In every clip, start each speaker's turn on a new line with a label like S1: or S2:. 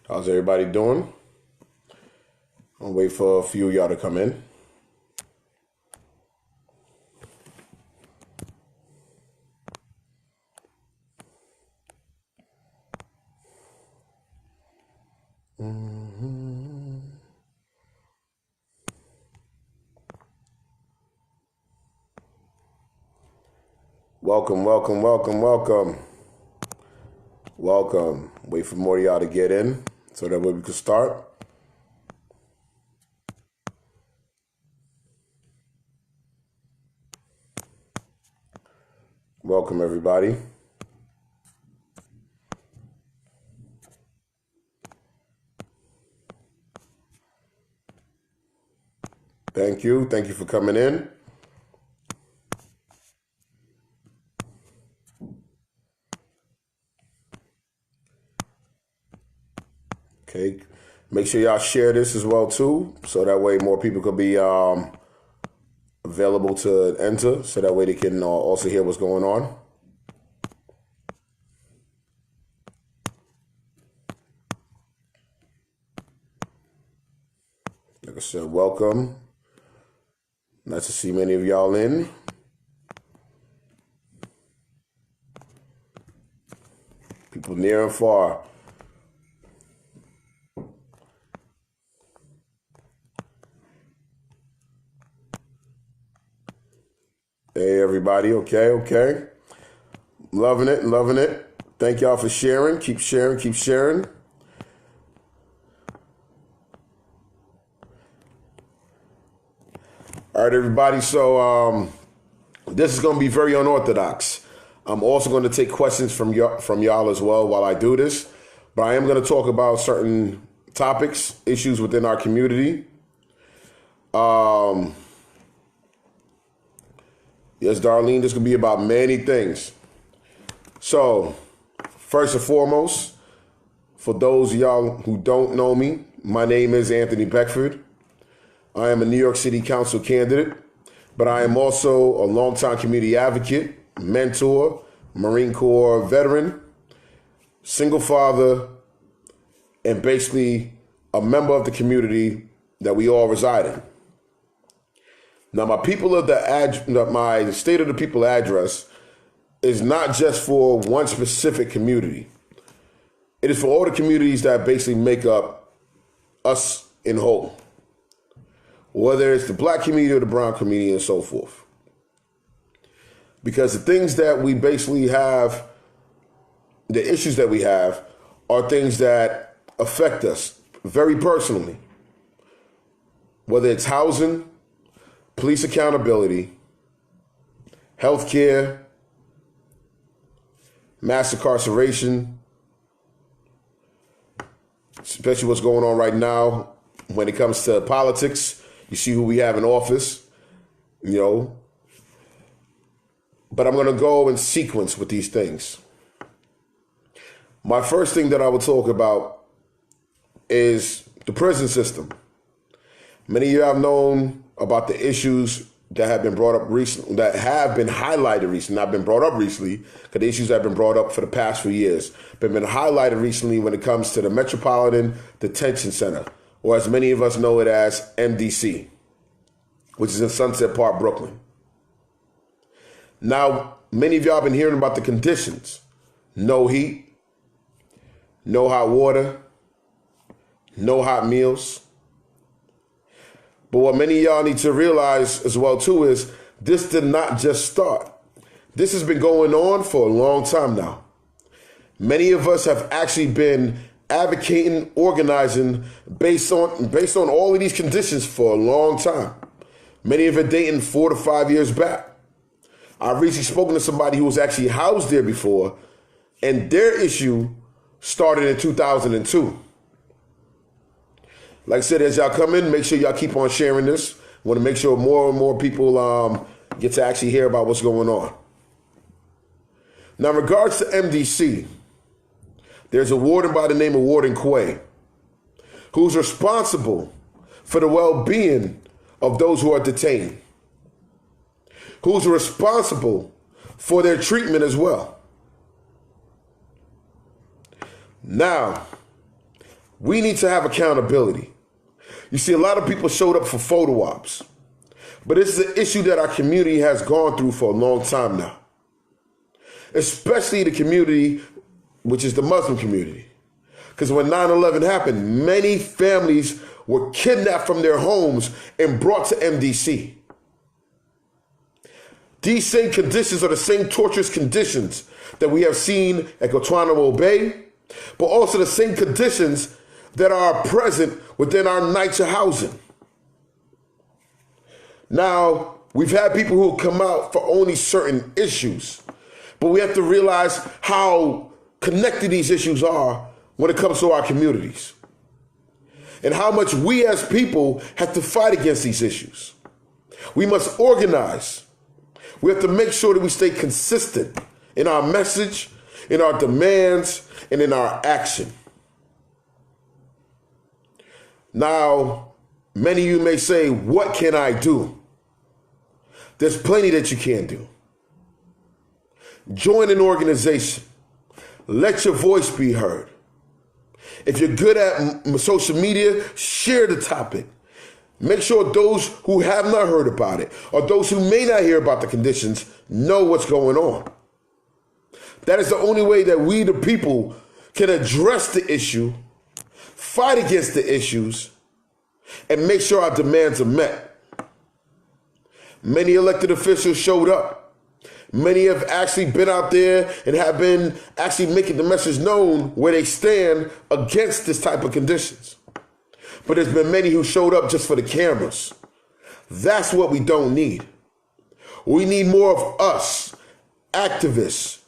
S1: How's everybody doing? I'll wait for a few of y'all to come in. Welcome. Wait for more of y'all to get in so that way we can start. Welcome, everybody. Thank you for coming in. Okay, make sure y'all share this as well too, so that way more people could be available to enter, so that way they can also hear what's going on. Like I said, welcome. Nice to see many of y'all in. People near and far. Hey, everybody. Okay. Loving it. Thank y'all for sharing. Keep sharing. All right, everybody. So this is going to be very unorthodox. I'm also going to take questions from y'all as well while I do this. But I am going to talk about certain topics, issues within our community. Yes, Darlene, this could be about many things. So, first and foremost, for those of y'all who don't know me, my name is Anthony Beckford. I am a New York City Council candidate, but I am also a longtime community advocate, mentor, Marine Corps veteran, single father, and basically a member of the community that we all reside in. Now, my my State of the People address is not just for one specific community. It is for all the communities that basically make up us in whole, whether it's the Black community or the brown community and so forth. Because the things that we basically have, the issues that we have, are things that affect us very personally, whether it's housing, police accountability, healthcare, mass incarceration, especially what's going on right now when it comes to politics. You see who we have in office, But I'm going to go in sequence with these things. My first thing that I will talk about is the prison system. Many of you have known about the issues that have been brought up recently, that have been highlighted recently, not been brought up recently, because the issues have been brought up for the past few years, but been highlighted recently when it comes to the Metropolitan Detention Center, or as many of us know it as MDC, which is in Sunset Park, Brooklyn. Now, many of y'all have been hearing about the conditions. No heat, no hot water, no hot meals. But what many of y'all need to realize as well too is this did not just start. This has been going on for a long time now. Many of us have actually been advocating, organizing based on all of these conditions for a long time. Many of it dating 4 to 5 years back. I've recently spoken to somebody who was actually housed there before, and their issue started in 2002. Like I said, as y'all come in, make sure y'all keep on sharing this. I want to make sure more and more people get to actually hear about what's going on. Now, in regards to MDC, there's a warden by the name of Warden Quay, who's responsible for the well-being of those who are detained, who's responsible for their treatment as well. Now, We need to have accountability. You see, a lot of people showed up for photo ops, but this is an issue that our community has gone through for a long time now, especially the community, which is the Muslim community. Because when 9/11 happened, many families were kidnapped from their homes and brought to MDC. These same conditions are the same torturous conditions that we have seen at Guantanamo Bay, but also the same conditions that are present within our NYCHA housing. Now, we've had people who come out for only certain issues, but we have to realize how connected these issues are when it comes to our communities, and how much we as people have to fight against these issues. We must organize. We have to make sure that we stay consistent in our message, in our demands, and in our action. Now, many of you may say, what can I do? There's plenty that you can do. Join an organization. Let your voice be heard. If you're good at social media, share the topic. Make sure those who have not heard about it or those who may not hear about the conditions know what's going on. That is the only way that we, the people, can address the issue, fight against the issues, and make sure our demands are met. Many elected officials showed up. Many have actually been out there and have been actually making the message known where they stand against this type of conditions. But there's been many who showed up just for the cameras. That's what we don't need. We need more of us, activists,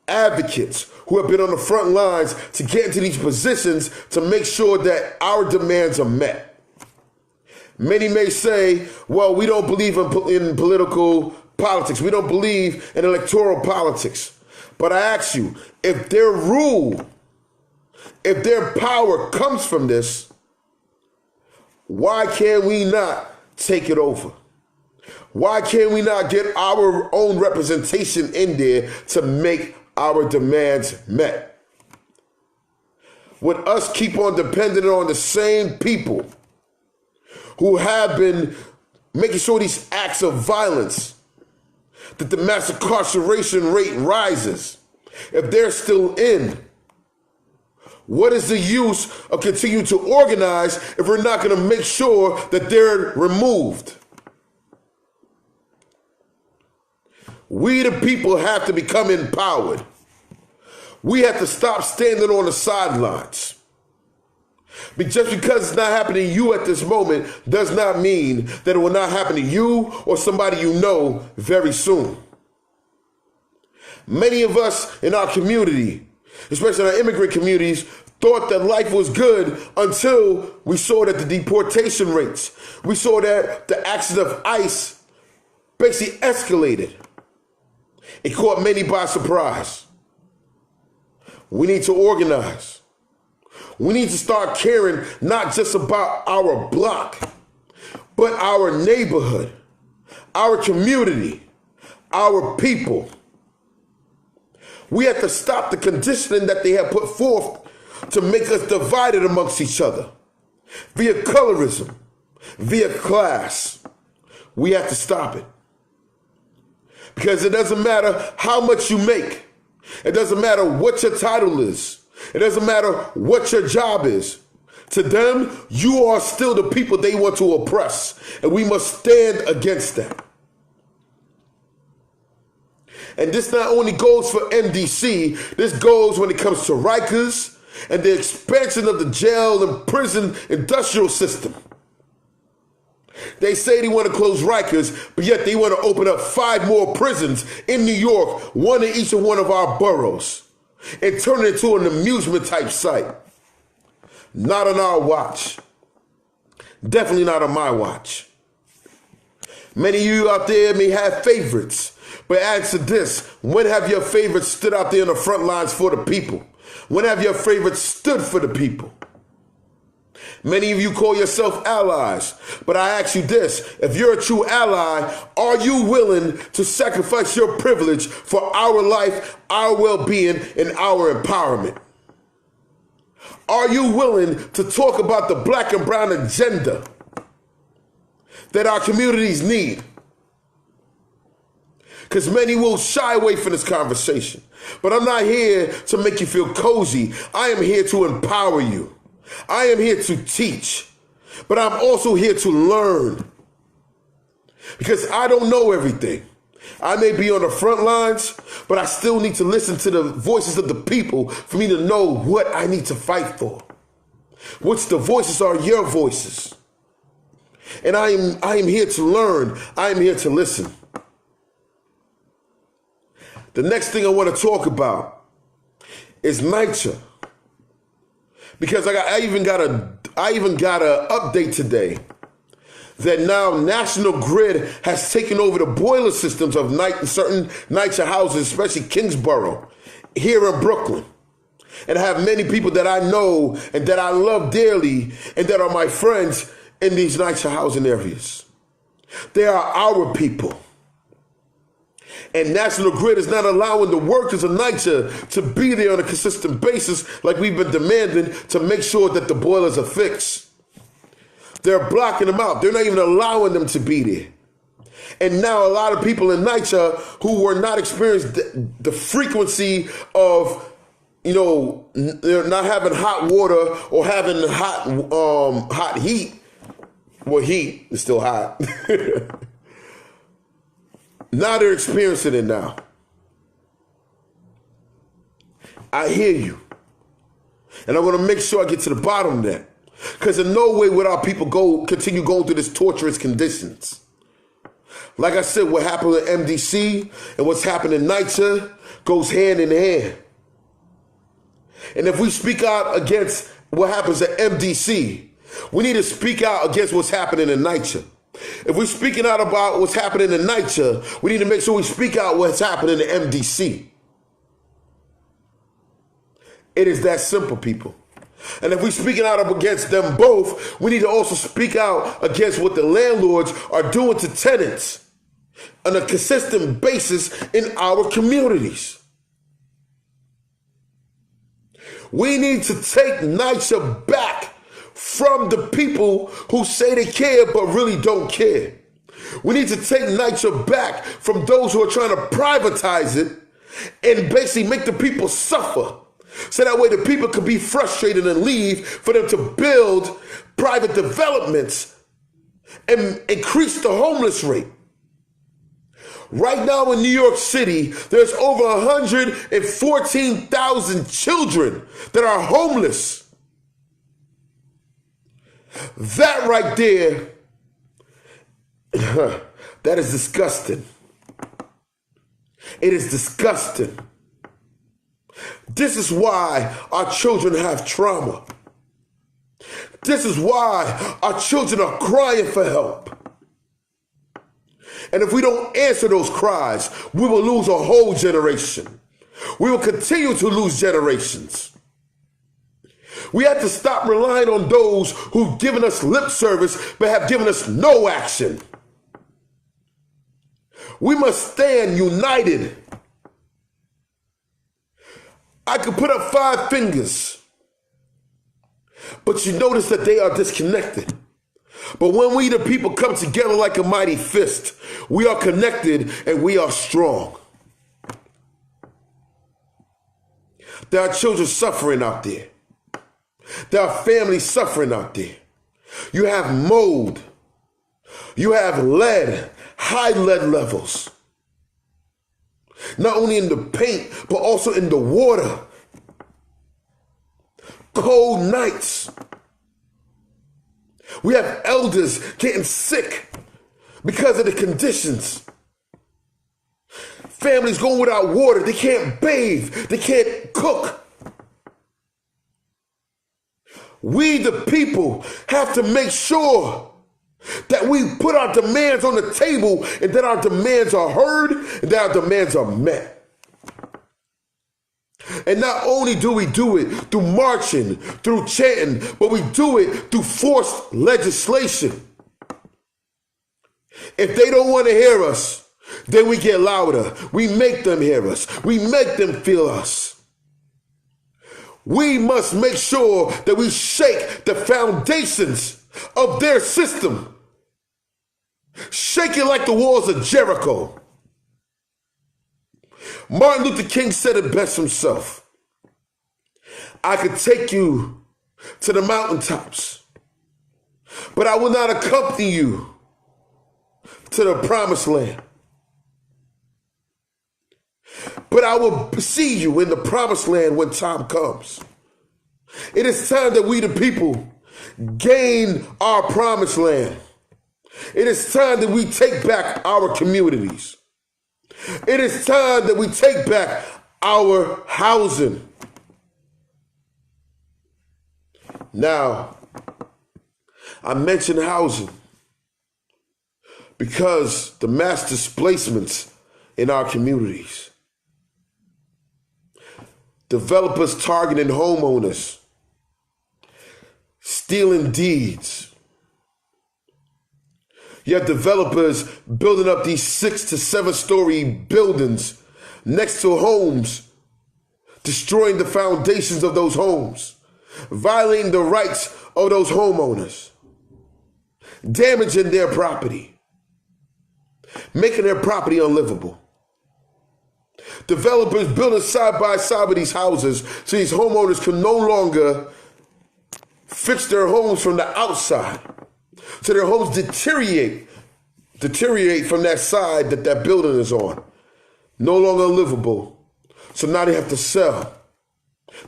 S1: advocates who have been on the front lines to get into these positions to make sure that our demands are met. Many may say, well, we don't believe in political politics. We don't believe in electoral politics. But I ask you, if their rule, if their power comes from this, why can we not take it over? Why can we not get our own representation in there to make our demands met? Would us keep on depending on the same people who have been making sure these acts of violence, that the mass incarceration rate rises, if they're still in? What is the use of continuing to organize if we're not going to make sure that they're removed? We, the people, have to become empowered. We have to stop standing on the sidelines. But just because it's not happening to you at this moment does not mean that it will not happen to you or somebody you know very soon. Many of us in our community, especially in our immigrant communities, thought that life was good until we saw that the deportation rates, we saw that the actions of ICE basically escalated. It caught many by surprise. We need to organize. We need to start caring not just about our block, but our neighborhood, our community, our people. We have to stop the conditioning that they have put forth to make us divided amongst each other via colorism, via class. We have to stop it. Because it doesn't matter how much you make. It doesn't matter what your title is. It doesn't matter what your job is. To them, you are still the people they want to oppress, and we must stand against that. And this not only goes for MDC, this goes when it comes to Rikers and the expansion of the jail and prison industrial system. They say they want to close Rikers, but yet they want to open up 5 more prisons in New York, one in each of one of our boroughs, and turn it into an amusement type site. Not on our watch. Definitely not on my watch. Many of you out there may have favorites, but answer this: when have your favorites stood out there in the front lines for the people? When have your favorites stood for the people? Many of you call yourself allies, but I ask you this: if you're a true ally, are you willing to sacrifice your privilege for our life, our well-being, and our empowerment? Are you willing to talk about the black and brown agenda that our communities need? Because many will shy away from this conversation. But I'm not here to make you feel cozy. I am here to empower you. I am here to teach. But I'm also here to learn. Because I don't know everything. I may be on the front lines, but I still need to listen to the voices of the people for me to know what I need to fight for. Which the voices are your voices. And I am here to learn. I am here to listen. The next thing I want to talk about is NYCHA. Because I even got a update today that now National Grid has taken over the boiler systems of certain NYCHA houses, especially Kingsborough, here in Brooklyn. And I have many people that I know and that I love dearly and that are my friends in these NYCHA housing areas. They are our people. And National Grid is not allowing the workers of NYCHA to be there on a consistent basis like we've been demanding to make sure that the boilers are fixed. They're blocking them out. They're not even allowing them to be there. And now a lot of people in NYCHA who were not experiencing the frequency of, not having hot water or having hot heat. Well, heat is still hot. Now they're experiencing it now. I hear you. And I'm going to make sure I get to the bottom of that. Because in no way would our people continue going through this torturous conditions. Like I said, what happened at MDC and what's happened in NYCHA goes hand in hand. And if we speak out against what happens at MDC, we need to speak out against what's happening in NYCHA. If we're speaking out about what's happening in NYCHA, we need to make sure we speak out what's happening in MDC. It is that simple, people. And if we're speaking out against them both, we need to also speak out against what the landlords are doing to tenants on a consistent basis in our communities. We need to take NYCHA back from the people who say they care but really don't care. We need to take NYCHA back from those who are trying to privatize it and basically make the people suffer. So that way the people could be frustrated and leave for them to build private developments and increase the homeless rate. Right now in New York City, there's over 114,000 children that are homeless. That right there, that is disgusting. It is disgusting. This is why our children have trauma. This is why our children are crying for help. And if we don't answer those cries, we will lose a whole generation. We will continue to lose generations. We have to stop relying on those who've given us lip service but have given us no action. We must stand united. I could put up 5 fingers, but you notice that they are disconnected. But when we the people come together like a mighty fist, we are connected and we are strong. There are children suffering out there. There are families suffering out there. You have mold. You have lead, high lead levels. Not only in the paint, but also in the water. Cold nights. We have elders getting sick because of the conditions. Families going without water. They can't bathe. They can't cook. We, the people, have to make sure that we put our demands on the table and that our demands are heard and that our demands are met. And not only do we do it through marching, through chanting, but we do it through forced legislation. If they don't want to hear us, then we get louder. We make them hear us. We make them feel us. We must make sure that we shake the foundations of their system. Shake it like the walls of Jericho. Martin Luther King said it best himself. I could take you to the mountaintops, but I will not accompany you to the promised land. But I will see you in the promised land when time comes. It is time that we, the people, gain our promised land. It is time that we take back our communities. It is time that we take back our housing. Now, I mention housing because the mass displacements in our communities. Developers targeting homeowners, stealing deeds. You have developers building up these 6 to 7 story buildings next to homes, destroying the foundations of those homes, violating the rights of those homeowners, damaging their property, making their property unlivable. Developers building side by side with these houses so these homeowners can no longer fix their homes from the outside. So their homes deteriorate from that side that that building is on. No longer livable. So now they have to sell.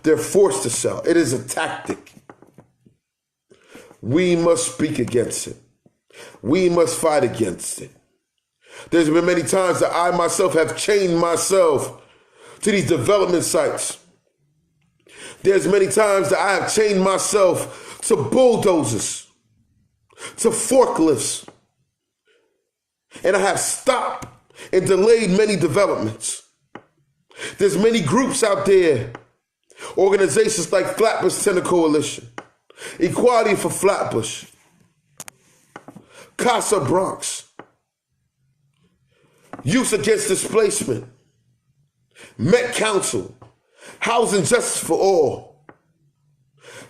S1: They're forced to sell. It is a tactic. We must speak against it. We must fight against it. There's been many times that I myself have chained myself to these development sites. There's many times that I have chained myself to bulldozers, to forklifts, and I have stopped and delayed many developments. There's many groups out there, organizations like Flatbush Tenant Coalition, Equality for Flatbush, Casa Bronx, Youth Against Displacement, Met Council, Housing Justice for All.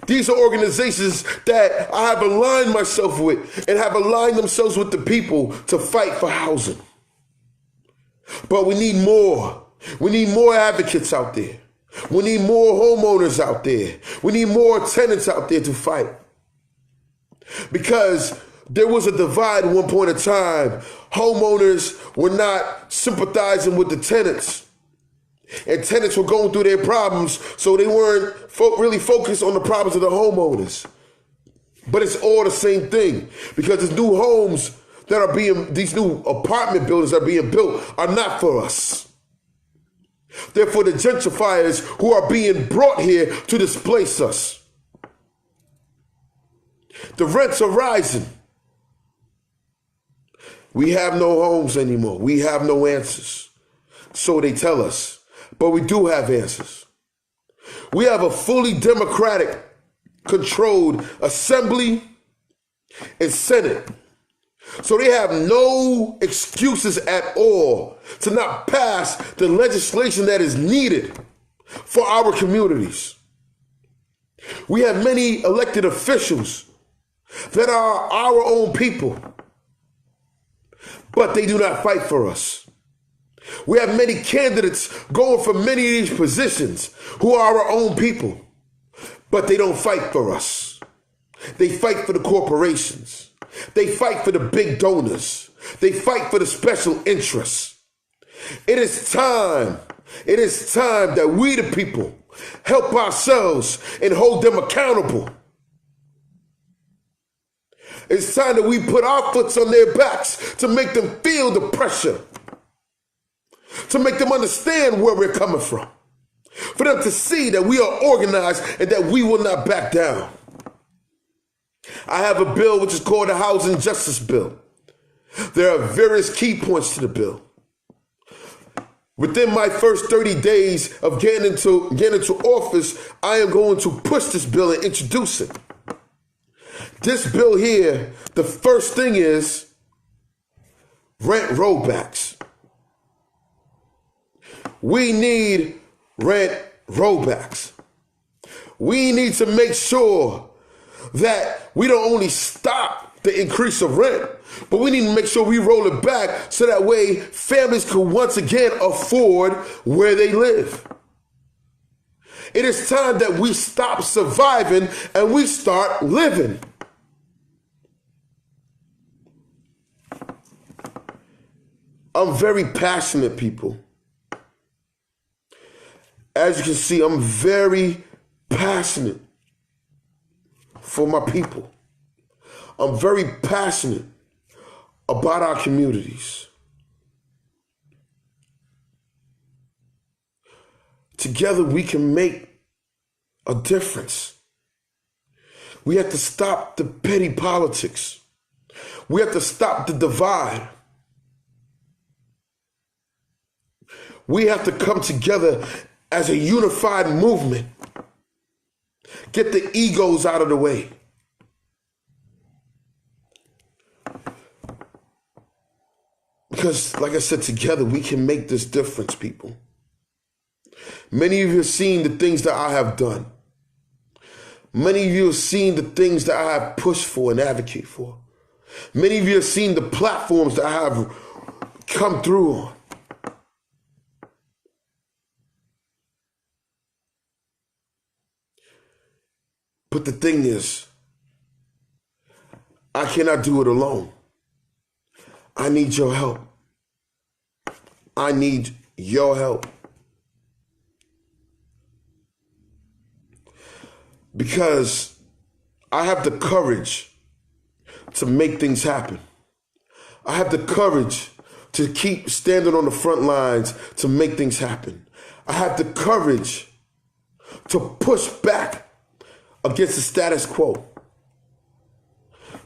S1: These are organizations that I have aligned myself with and have aligned themselves with the people to fight for housing. But we need more. We need more advocates out there. We need more homeowners out there. We need more tenants out there to fight. Because there was a divide at one point in time. Homeowners were not sympathizing with the tenants. And tenants were going through their problems, so they weren't really focused on the problems of the homeowners. But it's all the same thing, because these new homes that are these new apartment buildings that are being built are not for us. They're for the gentrifiers who are being brought here to displace us. The rents are rising. We have no homes anymore. We have no answers. So they tell us. But we do have answers. We have a fully democratic controlled assembly and senate. So they have no excuses at all to not pass the legislation that is needed for our communities. We have many elected officials that are our own people, but they do not fight for us. We have many candidates going for many of these positions who are our own people, but they don't fight for us. They fight for the corporations. They fight for the big donors. They fight for the special interests. It is time that we the people help ourselves and hold them accountable. It's time that we put our foots on their backs to make them feel the pressure, to make them understand where we're coming from, for them to see that we are organized and that we will not back down. I have a bill which is called the Housing Justice Bill. There are various key points to the bill. Within my first 30 days of getting into office, I am going to push this bill and introduce it. This bill here, the first thing is rent rollbacks. We need rent rollbacks. We need to make sure that we don't only stop the increase of rent, but we need to make sure we roll it back so that way families can once again afford where they live. It is time that we stop surviving and we start living. I'm very passionate, people. As you can see, I'm very passionate for my people. I'm very passionate about our communities. Together we can make a difference. We have to stop the petty politics. We have to stop the divide. We have to come together as a unified movement. Get the egos out of the way. Because, like I said, together we can make this difference, people. Many of you have seen the things that I have done. Many of you have seen the things that I have pushed for and advocate for. Many of you have seen the platforms that I have come through on. But the thing is, I cannot do it alone. I need your help. I need your help. Because I have the courage to make things happen. I have the courage to keep standing on the front lines to make things happen. I have the courage to push back against the status quo.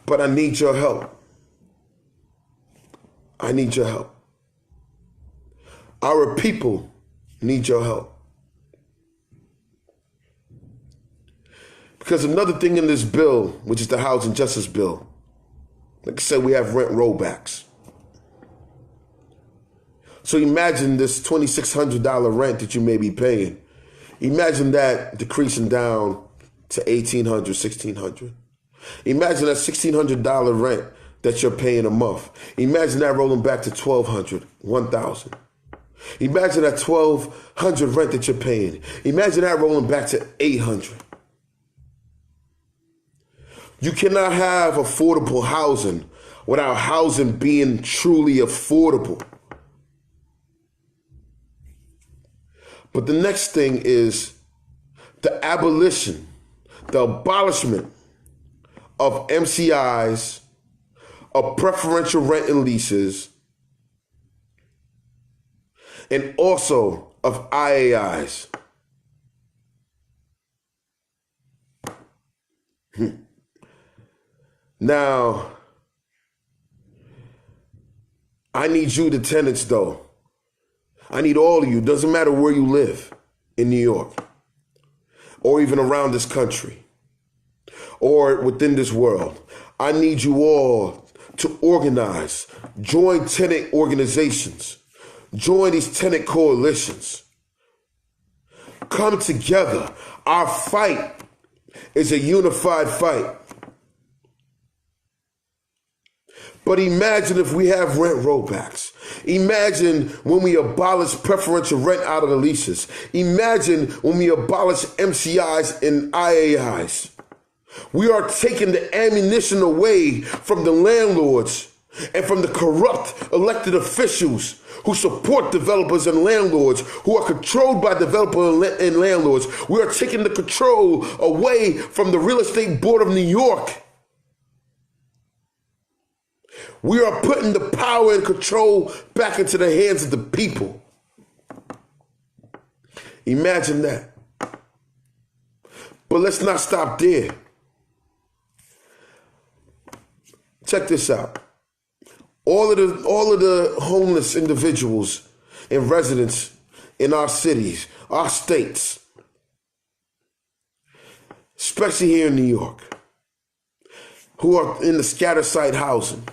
S1: But I need your help. I need your help. Our people need your help. Because another thing in this bill, which is the Housing Justice Bill, like I said, we have rent rollbacks. So imagine this $2,600 rent that you may be paying. Imagine that decreasing down to $1,800, $1,600. Imagine that $1,600 rent that you're paying a month. Imagine that rolling back to $1,200, $1,000. Imagine that $1,200 rent that you're paying. Imagine that rolling back to $800. You cannot have affordable housing without housing being truly affordable. But the next thing is the abolishment of MCIs, of preferential rent and leases, and also of IAIs. Now, I need you, the tenants, though. I need all of you. Doesn't matter where you live in New York, or even around this country, or within this world. I need you all to organize, join tenant organizations, join these tenant coalitions. Come together. Our fight is a unified fight. But imagine if we have rent rollbacks. Imagine when we abolish preferential rent out of the leases. Imagine when we abolish MCIs and IAIs. We are taking the ammunition away from the landlords and from the corrupt elected officials who support developers and landlords, who are controlled by developers and landlords. We are taking the control away from the Real Estate Board of New York. We are putting the power and control back into the hands of the people. Imagine that. But let's not stop there. Check this out. All of the homeless individuals and residents in our cities, our states, especially here in New York, who are in the scatter site housing,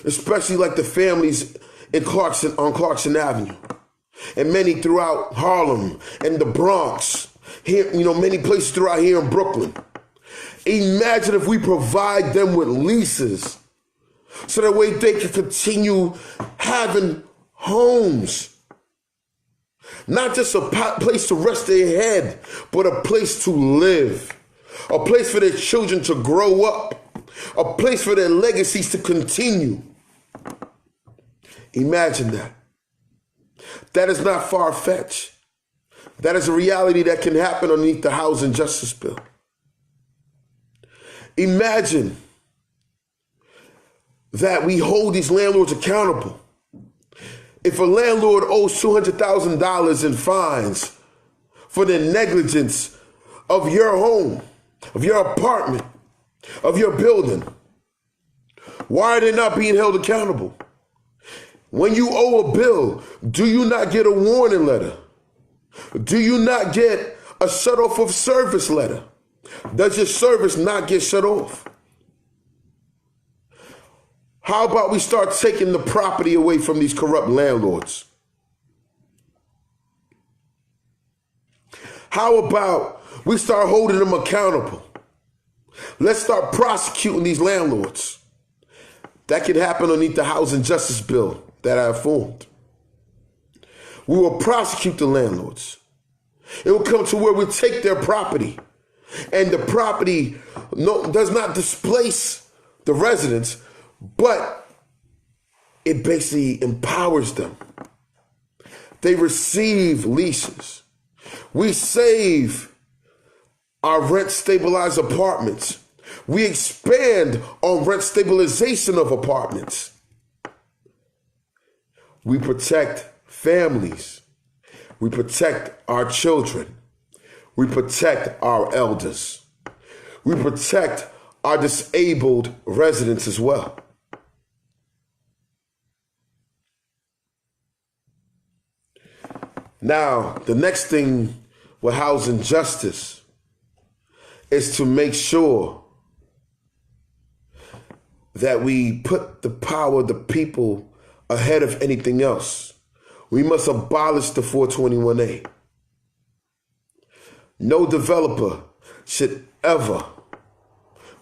S1: especially like the families in on Clarkson Avenue, and many throughout Harlem and the Bronx, Here, many places throughout here in Brooklyn. Imagine if we provide them with leases so that way they can continue having homes. Not just a place to rest their head, but a place to live. A place for their children to grow up. A place for their legacies to continue. Imagine that. That is not far-fetched. That is a reality that can happen underneath the Housing Justice Bill. Imagine that we hold these landlords accountable. If a landlord owes $200,000 in fines for the negligence of your home, of your apartment, of your building, why are they not being held accountable? When you owe a bill, do you not get a warning letter? Do you not get a shut off of service letter? Does your service not get shut off? How about we start taking the property away from these corrupt landlords? How about we start holding them accountable? Let's start prosecuting these landlords. That can happen underneath the Housing Justice Bill that I have formed. We will prosecute the landlords. It will come to where we take their property, and the property does not displace the residents, but it basically empowers them. They receive leases. We save our rent-stabilized apartments. We expand on rent stabilization of apartments. We protect families. We protect our children. We protect our elders. We protect our disabled residents as well. Now, the next thing with housing justice is to make sure that we put the power of the people ahead of anything else. We must abolish the 421A. No developer should ever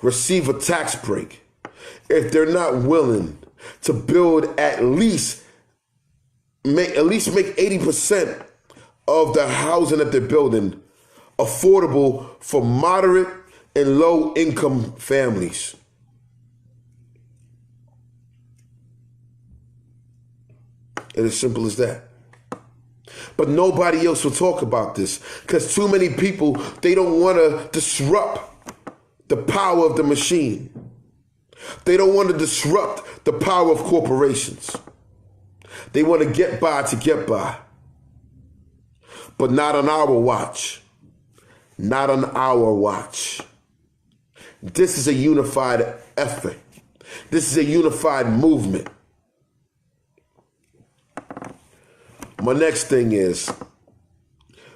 S1: receive a tax break if they're not willing to build at least make 80% of the housing that they're building affordable for moderate and low income families. It's as simple as that. But nobody else will talk about this because too many people, they don't want to disrupt the power of the machine. They don't want to disrupt the power of corporations. They want to get by. But not on our watch. Not on our watch. This is a unified effort. This is a unified movement. My next thing is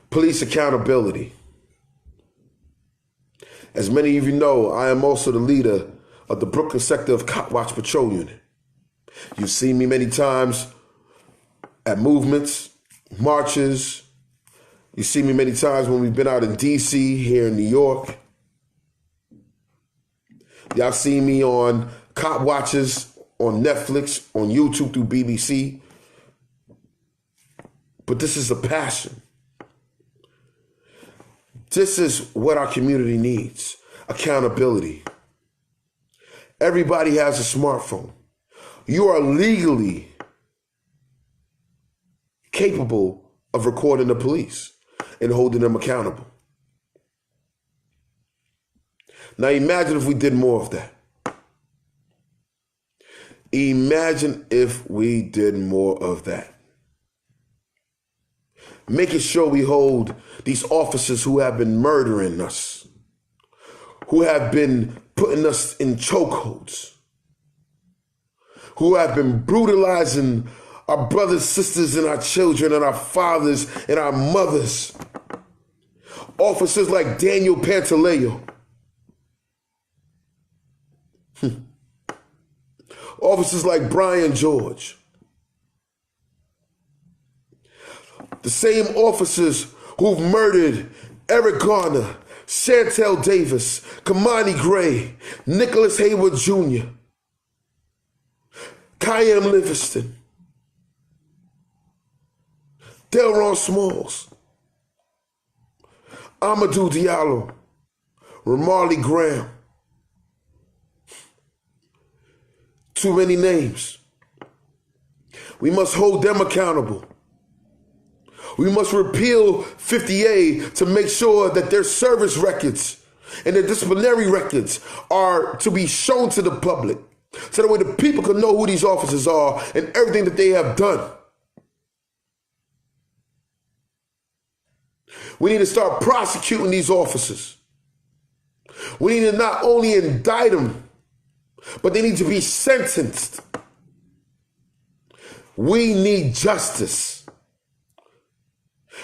S1: police accountability. As many of you know, I am also the leader of the Brooklyn sector of Cop Watch Patrol Unit. You've seen me many times at movements, marches. You've seen me many times when we've been out in DC, here in New York. Y'all seen me on Cop Watches, on Netflix, on YouTube through BBC. But this is a passion. This is what our community needs. Accountability. Everybody has a smartphone. You are legally capable of recording the police and holding them accountable. Now imagine if we did more of that. Imagine if we did more of that. Making sure we hold these officers who have been murdering us, who have been putting us in chokeholds, who have been brutalizing our brothers, sisters, and our children, and our fathers, and our mothers. Officers like Daniel Pantaleo. Officers like Brian George. The same officers who've murdered Eric Garner, Chantel Davis, Kamani Gray, Nicholas Hayward Jr., Kayam Livingston, Delron Smalls, Amadou Diallo, Ramarley Graham. Too many names. We must hold them accountable. We must repeal 50A to make sure that their service records and their disciplinary records are to be shown to the public, so that way the people can know who these officers are and everything that they have done. We need to start prosecuting these officers. We need to not only indict them, but they need to be sentenced. We need justice,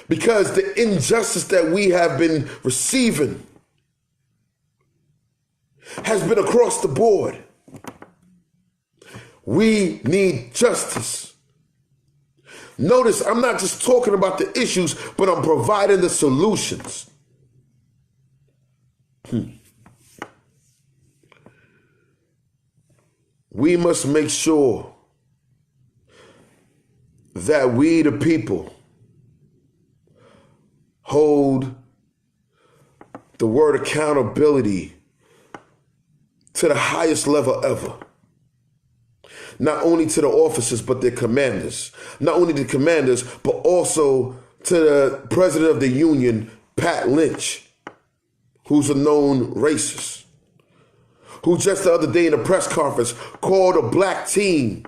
S1: because the injustice that we have been receiving has been across the board. We need justice. Notice, I'm not just talking about the issues, but I'm providing the solutions. We must make sure that we, the people, hold the word accountability to the highest level ever. Not only to the officers, but their commanders. Not only the commanders, but also to the president of the union, Pat Lynch, who's a known racist, who just the other day in a press conference called a black teen,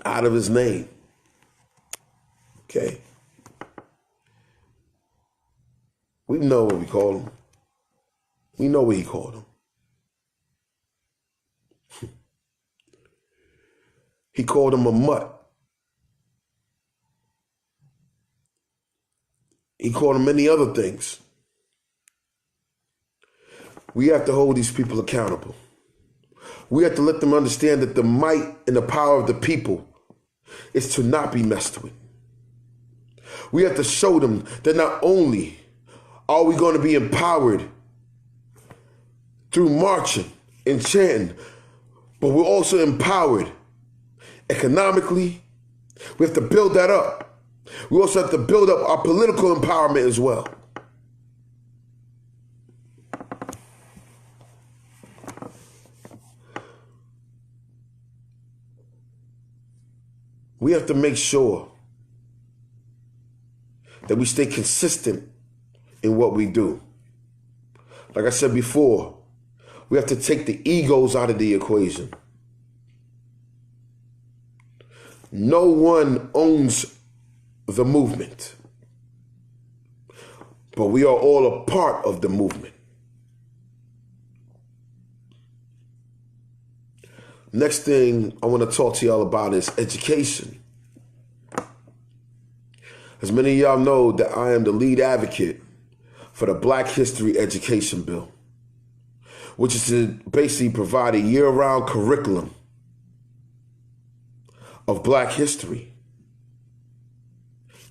S1: out of his name. Okay. We know what we call him. We know what he called him. He called him a mutt. He called him many other things. We have to hold these people accountable. We have to let them understand that the might and the power of the people is to not be messed with. We have to show them that not only are we going to be empowered through marching and chanting, but we're also empowered economically. We have to build that up. We also have to build up our political empowerment as well. We have to make sure that we stay consistent in what we do. Like I said before, we have to take the egos out of the equation. No one owns the movement, but we are all a part of the movement. Next thing I want to talk to y'all about is education. As many of y'all know that I am the lead advocate for the Black History Education Bill, which is to basically provide a year-round curriculum of Black history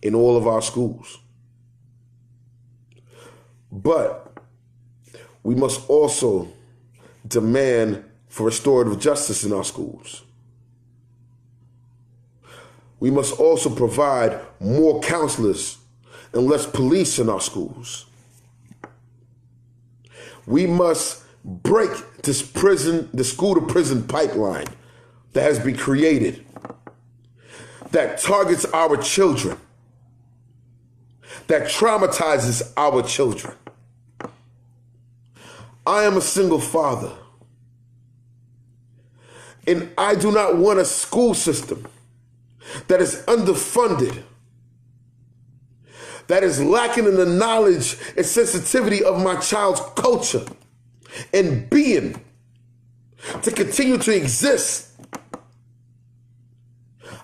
S1: in all of our schools. But we must also demand for restorative justice in our schools. We must also provide more counselors and less police in our schools. We must break this school to prison pipeline that has been created, that targets our children, that traumatizes our children. I am a single father, and I do not want a school system that is underfunded, that is lacking in the knowledge and sensitivity of my child's culture and being to continue to exist.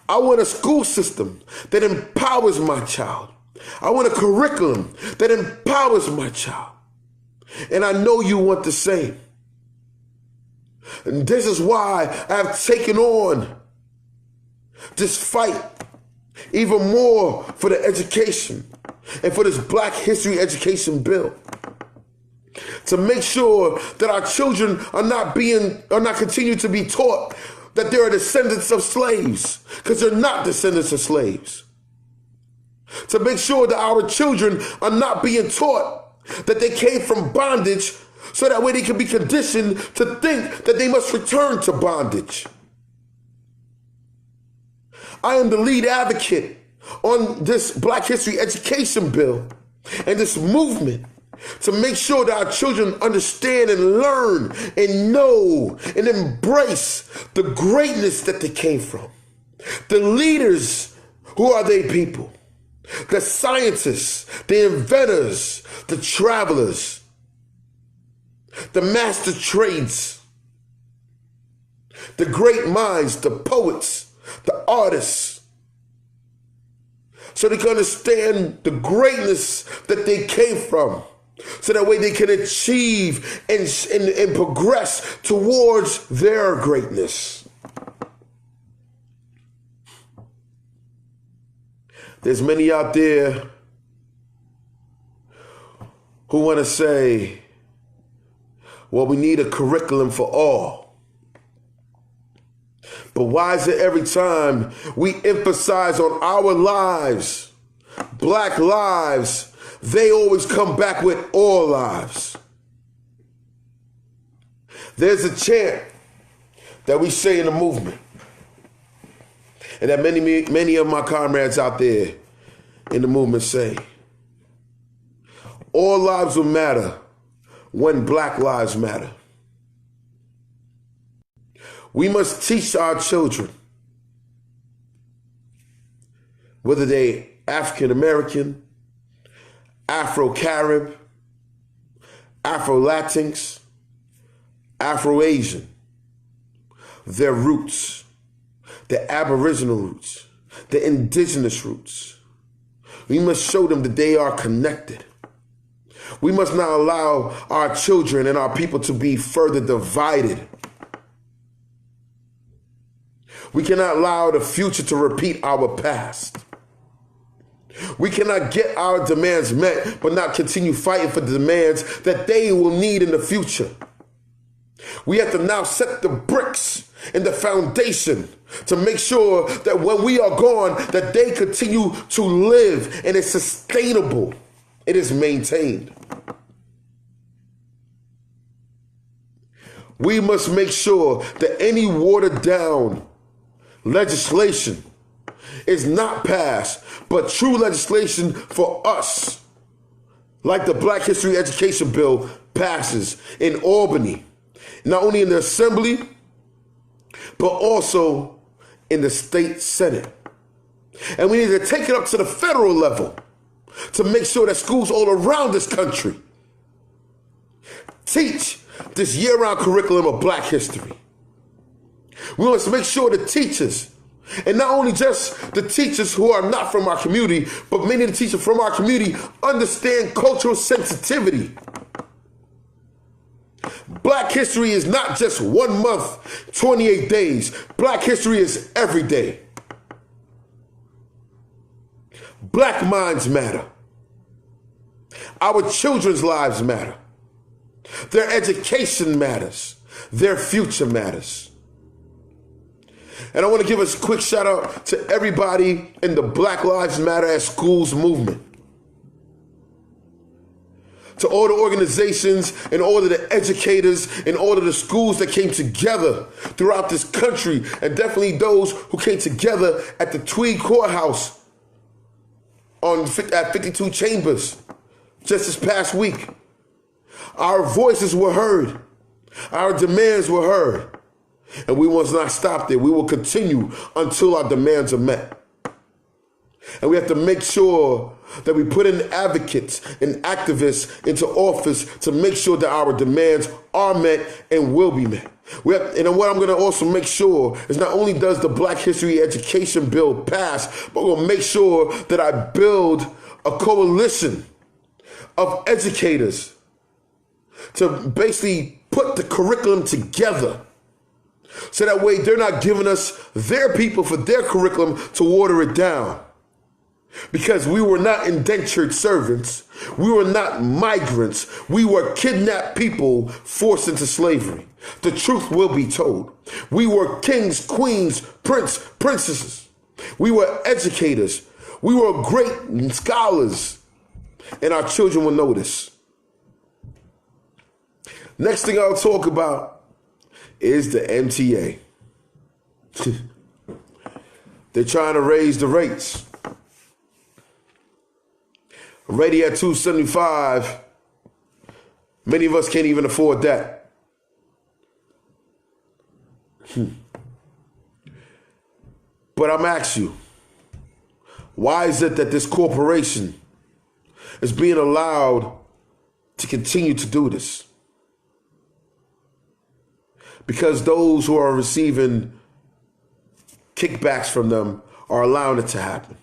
S1: I want a school system that empowers my child. I want a curriculum that empowers my child. And I know you want the same. And this is why I have taken on this fight even more for the education and for this Black History Education Bill, to make sure that our children are not continue to be taught that they are descendants of slaves, because they're not descendants of slaves. To make sure that our children are not being taught that they came from bondage, so that way they can be conditioned to think that they must return to bondage. I am the lead advocate on this Black History Education Bill and this movement to make sure that our children understand and learn and know and embrace the greatness that they came from. The leaders, who are they people? The scientists, the inventors, the travelers, the master trades, the great minds, the poets, the artists, so they can understand the greatness that they came from, so that way they can achieve and progress towards their greatness. There's many out there who want to say, well, we need a curriculum for all. But why is it every time we emphasize on our lives, Black lives, they always come back with all lives? There's a chant that we say in the movement, and that many of my comrades out there in the movement say, all lives will matter when Black lives matter. We must teach our children, whether they African American, Afro-Carib, Afro-Latinx, Afro-Asian, their roots, the Aboriginal roots, the indigenous roots. We must show them that they are connected. We must not allow our children and our people to be further divided. We cannot allow the future to repeat our past. We cannot get our demands met, but not continue fighting for the demands that they will need in the future. We have to now set the bricks and the foundation to make sure that when we are gone, that they continue to live and it's sustainable. It is maintained. We must make sure that any watered down legislation is not passed, but true legislation for us, like the Black History Education Bill passes in Albany, not only in the Assembly, but also in the state Senate. And we need to take it up to the federal level to make sure that schools all around this country teach this year-round curriculum of Black history. We must make sure the teachers, and not only just the teachers who are not from our community, but many of the teachers from our community understand cultural sensitivity. Black history is not just 1 month, 28 days. Black history is every day. Black minds matter. Our children's lives matter. Their education matters. Their future matters. And I want to give a quick shout out to everybody in the Black Lives Matter at Schools movement. To all the organizations and all of the educators and all of the schools that came together throughout this country, and definitely those who came together at the Tweed Courthouse at 52 Chambers just this past week. Our voices were heard. Our demands were heard. And we must not stop there. We will continue until our demands are met. And we have to make sure that we put in advocates and activists into office to make sure that our demands are met and will be met. And what I'm going to also make sure is not only does the Black History Education Bill pass, but we'll make sure that I build a coalition of educators to basically put the curriculum together So that way they're not giving us their people for their curriculum to water it down. Because we were not indentured servants. We were not migrants. We were kidnapped people forced into slavery. The truth will be told. We were kings, queens, princesses. We were educators. We were great scholars. And our children will know this. Next thing I'll talk about is the MTA. They're trying to raise the rates. Already at $2.75, many of us can't even afford that. But I'm asking you, why is it that this corporation is being allowed to continue to do this? Because those who are receiving kickbacks from them are allowing it to happen.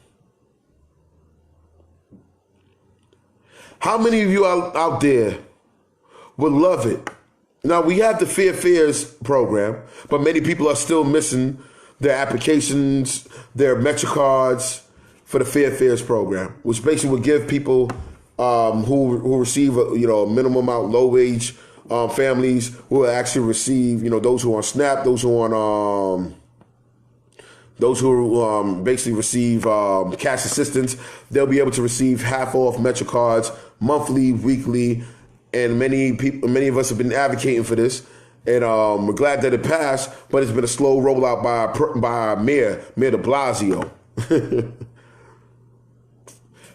S1: How many of you out there would love it? Now, we have the Fair Fares program, but many people are still missing their applications, their Metro cards for the Fair Fares program, which basically would give people who receive a minimum amount, low wage families who will actually receive, those who are on SNAP, those who are on those who basically receive cash assistance, they'll be able to receive half off Metro cards monthly, weekly, and many of us have been advocating for this, and we're glad that it passed. But it's been a slow rollout by our Mayor de Blasio.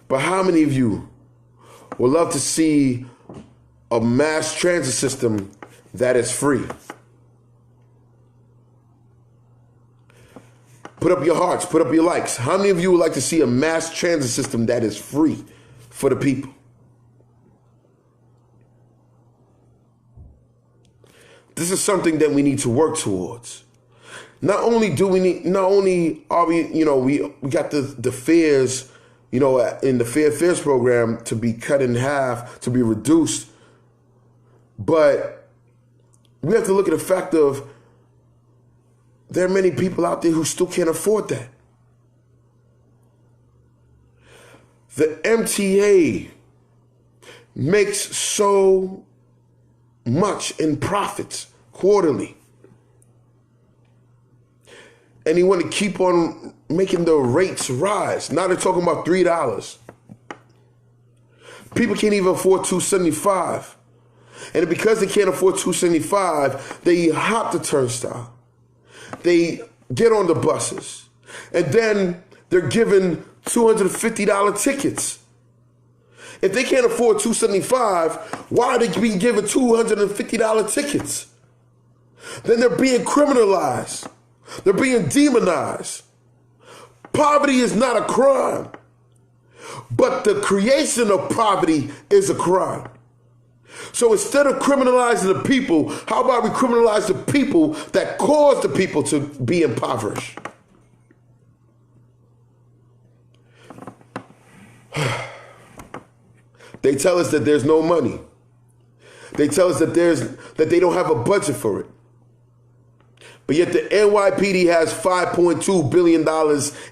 S1: But how many of you would love to see a mass transit system that is free? Put up your hearts, put up your likes. How many of you would like to see a mass transit system that is free for the people? This is something that we need to work towards. Not only are we, we got the fares, in the Fair Fares program to be cut in half, to be reduced, but we have to look at the fact of there are many people out there who still can't afford that. The MTA makes so much in profits quarterly. And you want to keep on making the rates rise. Now they're talking about $3. People can't even afford $2.75. And because they can't afford $2.75, they hop the turnstile. They get on the buses. And then they're given $250 tickets. If they can't afford $2.75, why are they being given $250 tickets? Then they're being criminalized. They're being demonized. Poverty is not a crime, but the creation of poverty is a crime. So instead of criminalizing the people, how about we criminalize the people that cause the people to be impoverished? They tell us that there's no money. They tell us that they don't have a budget for it. But yet the NYPD has $5.2 billion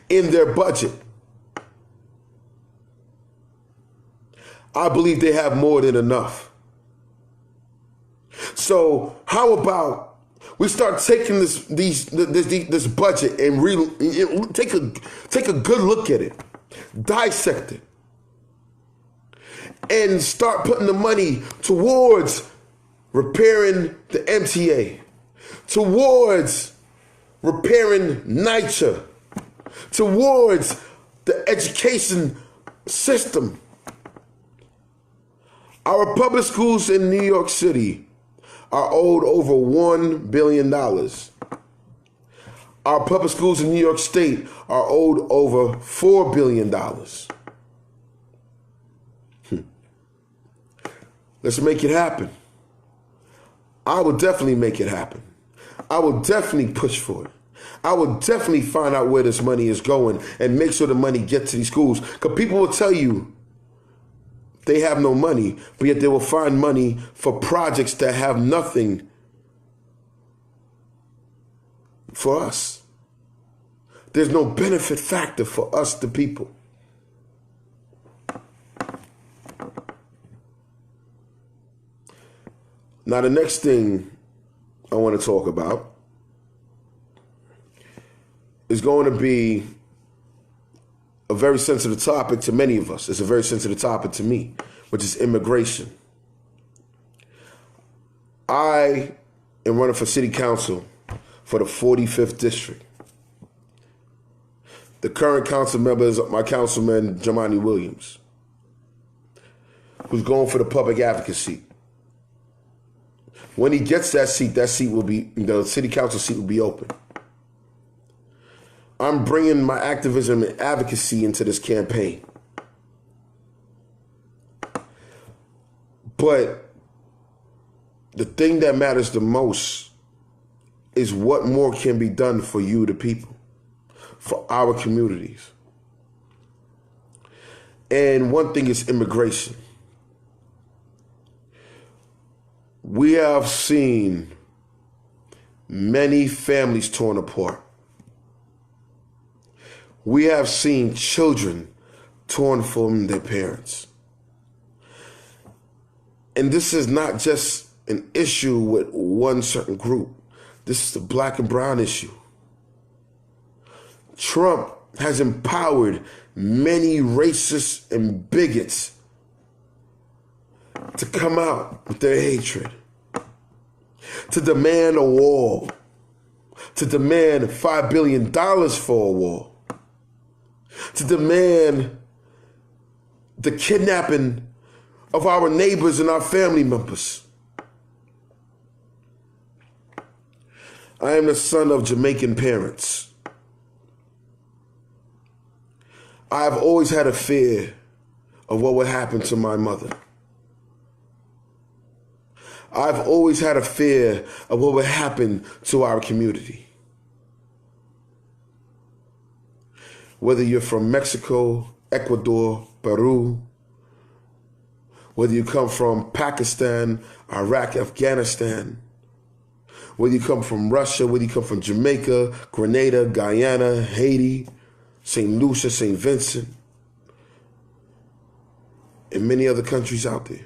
S1: in their budget. I believe they have more than enough. So how about we start taking this budget and take a good look at it, dissect it, and start putting the money towards repairing the MTA, towards repairing NYCHA, towards the education system. Our public schools in New York City are owed over $1 billion. Our public schools in New York State are owed over $4 billion. Let's make it happen. I will definitely make it happen. I will definitely push for it. I will definitely find out where this money is going and make sure the money gets to these schools. Because people will tell you they have no money, but yet they will find money for projects that have nothing for us. There's no benefit factor for us, the people. Now, the next thing I want to talk about is going to be a very sensitive topic to many of us. It's a very sensitive topic to me, which is immigration. I am running for city council for the 45th district. The current council member is my councilman, Jamani Williams, who's going for the public advocate seat. When he gets that seat will be, the city council seat will be open. I'm bringing my activism and advocacy into this campaign. But the thing that matters the most is what more can be done for you, the people, for our communities. And one thing is immigration. We have seen many families torn apart. We have seen children torn from their parents. And this is not just an issue with one certain group. This is the black and brown issue. Trump has empowered many racists and bigots to come out with their hatred, to demand a wall, to demand $5 billion for a wall, to demand the kidnapping of our neighbors and our family members. I am the son of Jamaican parents. I've always had a fear of what would happen to my mother. I've always had a fear of what would happen to our community. Whether you're from Mexico, Ecuador, Peru, whether you come from Pakistan, Iraq, Afghanistan, whether you come from Russia, whether you come from Jamaica, Grenada, Guyana, Haiti, St. Lucia, St. Vincent, and many other countries out there.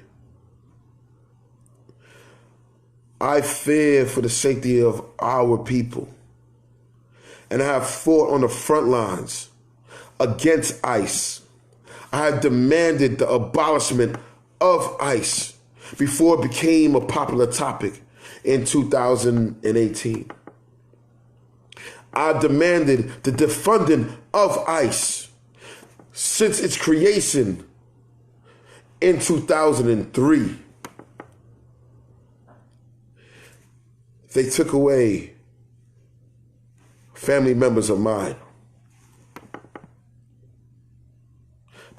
S1: I fear for the safety of our people. And I have fought on the front lines against ICE. I have demanded the abolishment of ICE before it became a popular topic in 2018. I demanded the defunding of ICE since its creation in 2003. They took away family members of mine.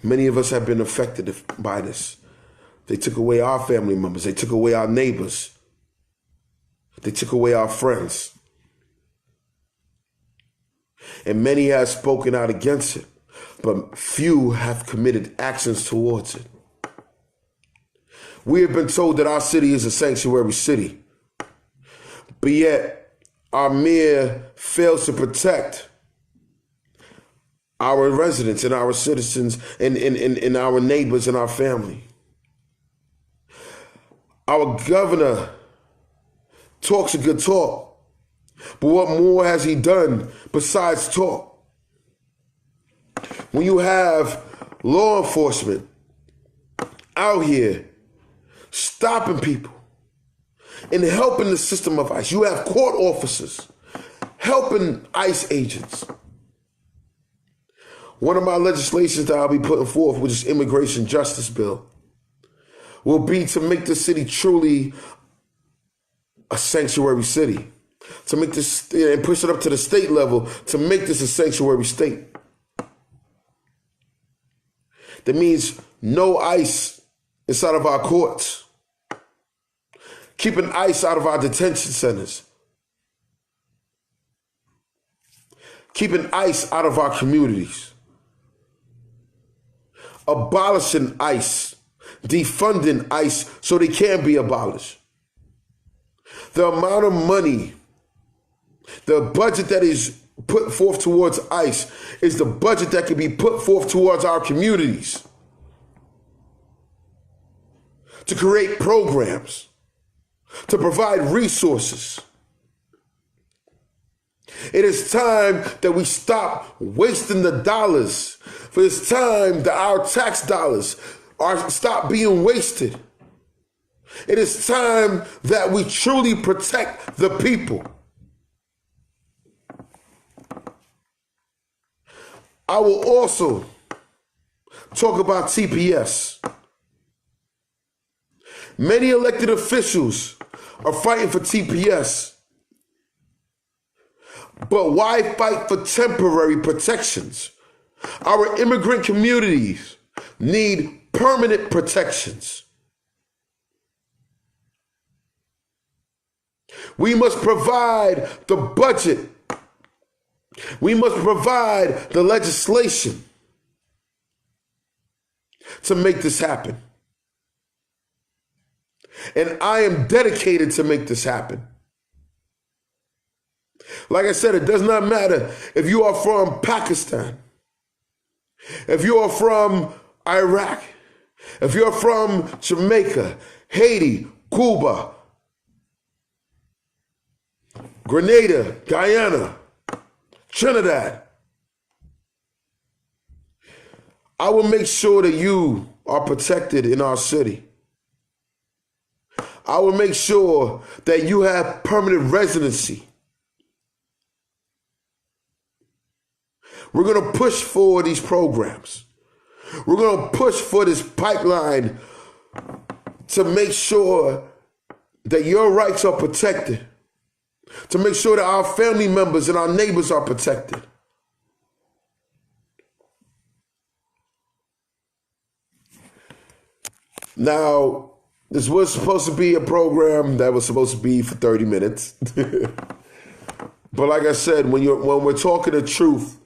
S1: Many of us have been affected by this. They took away our family members. They took away our neighbors. They took away our friends. And many have spoken out against it, but few have committed actions towards it. We have been told that our city is a sanctuary city. But yet, our mayor fails to protect our residents and our citizens and our neighbors and our family. Our governor talks a good talk, but what more has he done besides talk? When you have law enforcement out here stopping people, in helping the system of ICE. You have court officers helping ICE agents. One of my legislations that I'll be putting forth, which is immigration justice bill, will be to make the city truly a sanctuary city, to make this and push it up to the state level to make this a sanctuary state. That means no ICE inside of our courts. Keeping ICE out of our detention centers. Keeping ICE out of our communities. Abolishing ICE. Defunding ICE so they can be abolished. The amount of money The budget that is put forth towards ICE is the budget that can be put forth towards our communities to create programs, to provide resources. It is time that we stop wasting the dollars. For it's time that our tax dollars stop being wasted. It is time that we truly protect the people. I will also talk about TPS. Many elected officials are fighting for TPS. But why fight for temporary protections? Our immigrant communities need permanent protections. We must provide the budget. We must provide the legislation to make this happen. And I am dedicated to make this happen. Like I said, it does not matter if you are from Pakistan, if you are from Iraq, if you're from Jamaica, Haiti, Cuba, Grenada, Guyana, Trinidad. I will make sure that you are protected in our city. I will make sure that you have permanent residency. We're going to push for these programs. We're going to push for this pipeline to make sure that your rights are protected, to make sure that our family members and our neighbors are protected. Now, this was supposed to be a program that was supposed to be for 30 minutes. But like I said, when we're talking the truth,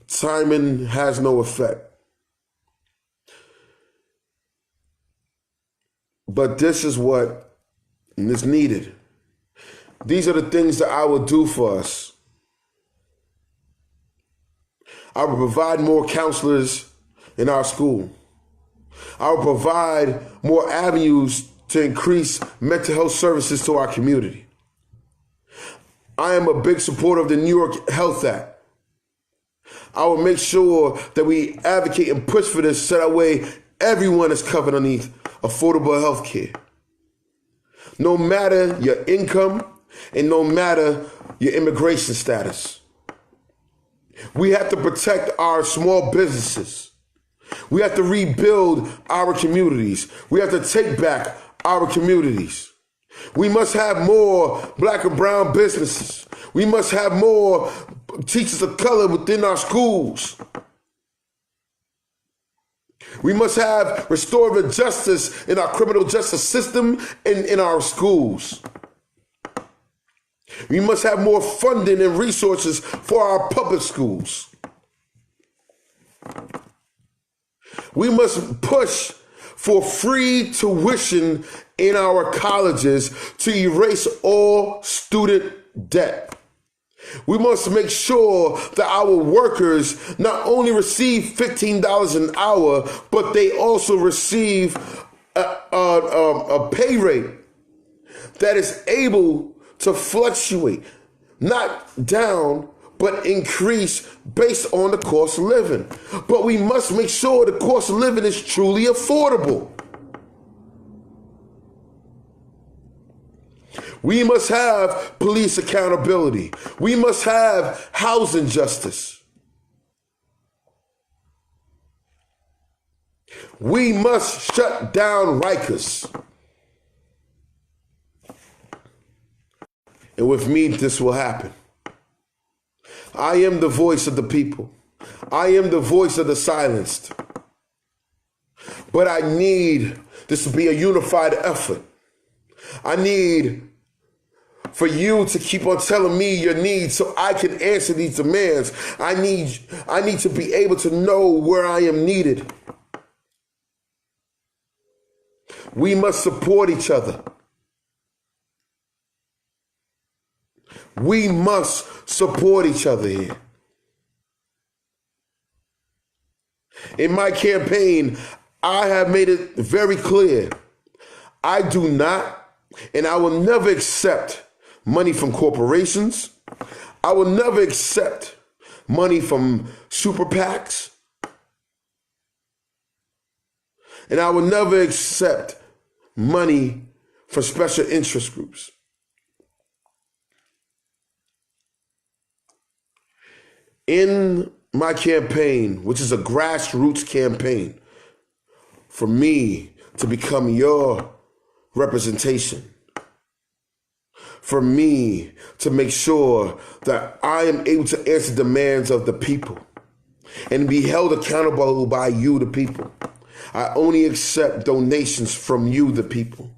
S1: timing has no effect. But this is what is needed. These are the things that I will do for us. I will provide more counselors in our school. I will provide more avenues to increase mental health services to our community. I am a big supporter of the New York Health Act. I will make sure that we advocate and push for this so that way everyone is covered underneath affordable health care. No matter your income and no matter your immigration status. We have to protect our small businesses. We have to rebuild our communities. We have to take back our communities. We must have more black and brown businesses. We must have more teachers of color within our schools. We must have restorative justice in our criminal justice system and in our schools. We must have more funding and resources for our public schools. We must push for free tuition in our colleges to erase all student debt. We must make sure that our workers not only receive $15 an hour, but they also receive a pay rate that is able to fluctuate, not down, but increase based on the cost of living. But we must make sure the cost of living is truly affordable. We must have police accountability. We must have housing justice. We must shut down Rikers. And with me, this will happen. I am the voice of the people. I am the voice of the silenced. But I need this to be a unified effort. I need for you to keep on telling me your needs so I can answer these demands. I need to be able to know where I am needed. We must support each other. We must support each other here. In my campaign, I have made it very clear. I do not, and I will never accept money from corporations. I will never accept money from super PACs. And I will never accept money from special interest groups. In my campaign, which is a grassroots campaign, for me to become your representation, for me to make sure that I am able to answer demands of the people and be held accountable by you, the people. I only accept donations from you, the people.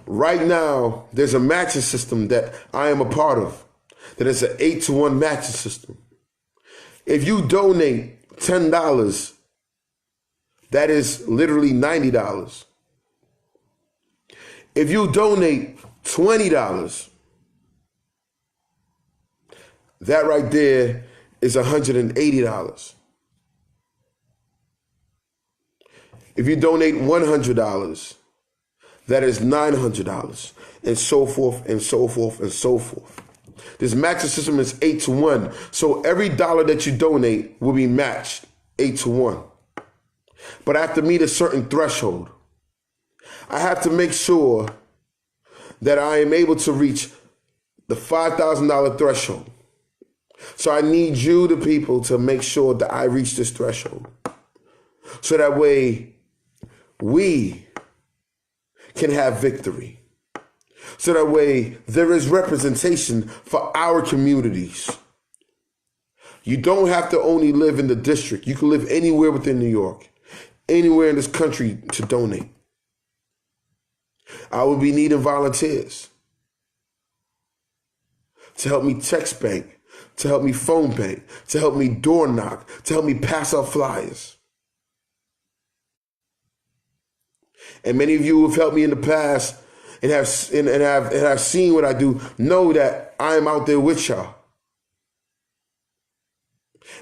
S1: Right now, there's a matching system that I am a part of. That is an 8-to-1 matching system. If you donate $10, that is literally $90. If you donate $20, that right there is $180. If you donate $100, that is $900, and so forth and so forth and so forth. This matching system is 8-to-1. So every dollar that you donate will be matched 8-to-1. But I have to meet a certain threshold. I have to make sure that I am able to reach the $5,000 threshold. So I need you, the people, to make sure that I reach this threshold. So that way we can have victory. So that way there is representation for our communities. You don't have to only live in the district. You can live anywhere within New York, anywhere in this country to donate. I will be needing volunteers to help me text bank, to help me phone bank, to help me door knock, to help me pass out flyers. And many of you who have helped me in the past and have seen what I do know that I am out there with y'all.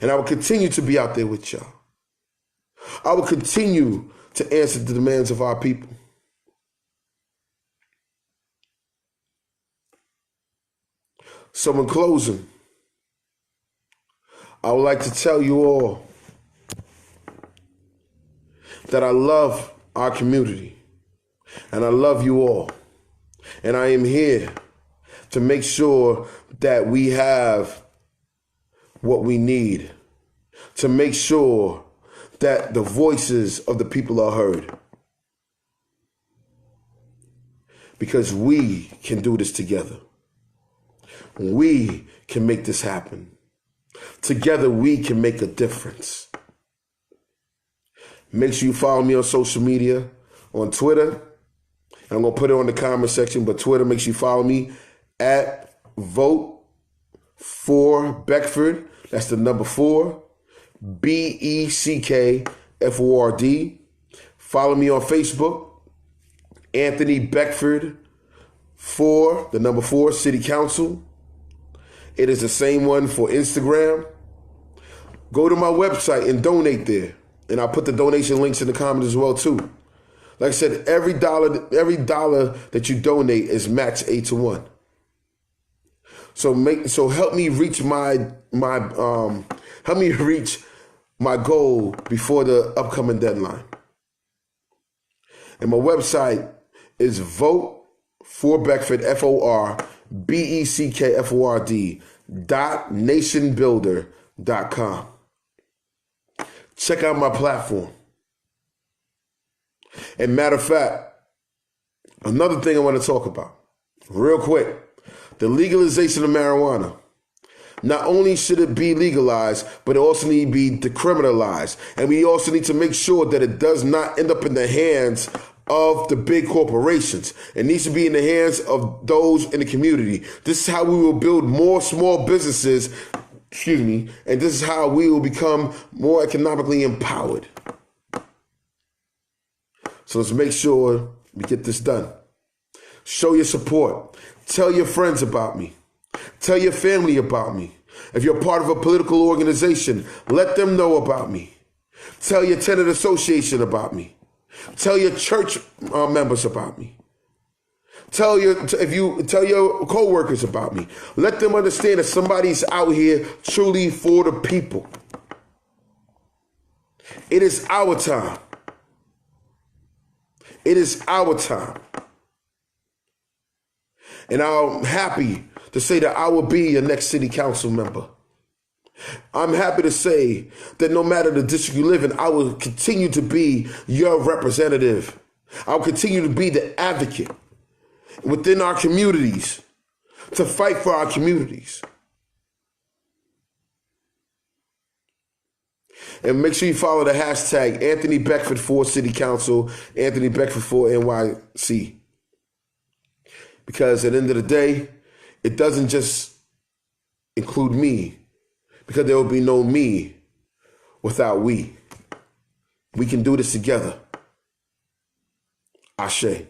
S1: And I will continue to be out there with y'all. I will continue to answer the demands of our people. So in closing, I would like to tell you all that I love our community and I love you all. And I am here to make sure that we have what we need, to make sure that the voices of the people are heard. Because we can do this together. We can make this happen. Together we can make a difference. Make sure you follow me on social media, on Twitter. I'm going to put it on the comment section, but Twitter, make sure you follow me at Vote for Beckford. That's the number 4, Beckford. Follow me on Facebook, Anthony Beckford for the number 4, City Council. It is the same one for Instagram. Go to my website and donate there. And I'll put the donation links in the comments as well too. Like I said, every dollar that you donate is matched 8-to-1. So help me reach my goal before the upcoming deadline. And my website is Vote for Beckford, FORBeckford.nationbuilder.com. Check out my platform. And matter of fact, another thing I want to talk about real quick, the legalization of marijuana. Not only should it be legalized, but it also need to be decriminalized. And we also need to make sure that it does not end up in the hands of the big corporations. It needs to be in the hands of those in the community. This is how we will build more small businesses, and this is how we will become more economically empowered. So let's make sure we get this done. Show your support. Tell your friends about me. Tell your family about me. If you're part of a political organization, let them know about me. Tell your tenant association about me. Tell your church members about me. Tell your co-workers about me. Let them understand that somebody's out here truly for the people. It is our time. It is our time. And I'm happy to say that I will be your next city council member. I'm happy to say that no matter the district you live in, I will continue to be your representative. I'll continue to be the advocate within our communities, to fight for our communities. And make sure you follow the hashtag Anthony Beckford for City Council, Anthony Beckford for NYC. Because at the end of the day, it doesn't just include me, because there will be no me without we. We can do this together. Ashe.